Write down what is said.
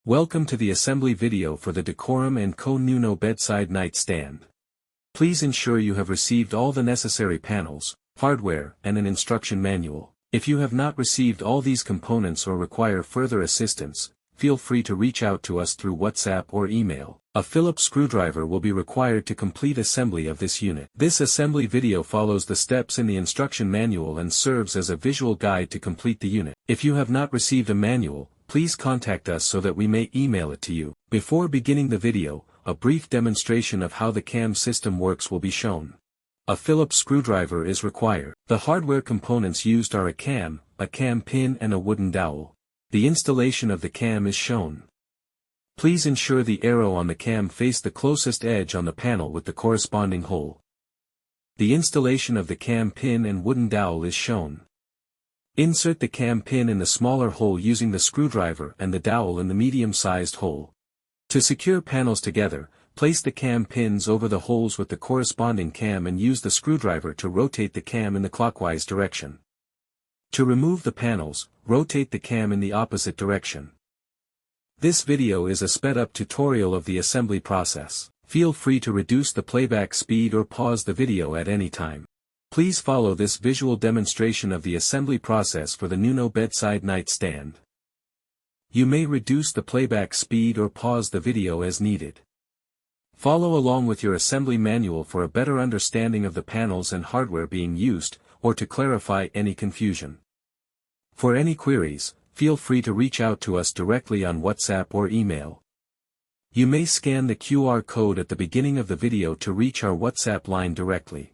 Welcome to the assembly video for the Decorum Co Nuno Beside Night Stand. Please ensure you have received all the necessary panels, hardware, and an instruction manual. If you have not received all these components or require further assistance, feel free to reach out to us through WhatsApp or email. A Phillips screwdriver will be required to complete assembly of this unit. This assembly video follows the steps in the instruction manual and serves as a visual guide to complete the unit. If you have not received a manual, please contact us so that we may email it to you. Before beginning the video, a brief demonstration of how the cam system works will be shown. A Phillips screwdriver is required. The hardware components used are a cam pin and a wooden dowel. The installation of the cam is shown. Please ensure the arrow on the cam face the closest edge on the panel with the corresponding hole. The installation of the cam pin and wooden dowel is shown. Insert the cam pin in the smaller hole using the screwdriver and the dowel in the medium-sized hole. To secure panels together, place the cam pins over the holes with the corresponding cam and use the screwdriver to rotate the cam in the clockwise direction. To remove the panels, rotate the cam in the opposite direction. This video is a sped-up tutorial of the assembly process. Feel free to reduce the playback speed or pause the video at any time. Please follow this visual demonstration of the assembly process for the Nuno Beside Night Stand. You may reduce the playback speed or pause the video as needed. Follow along with your assembly manual for a better understanding of the panels and hardware being used, or to clarify any confusion. For any queries, feel free to reach out to us directly on WhatsApp or email. You may scan the QR code at the beginning of the video to reach our WhatsApp line directly.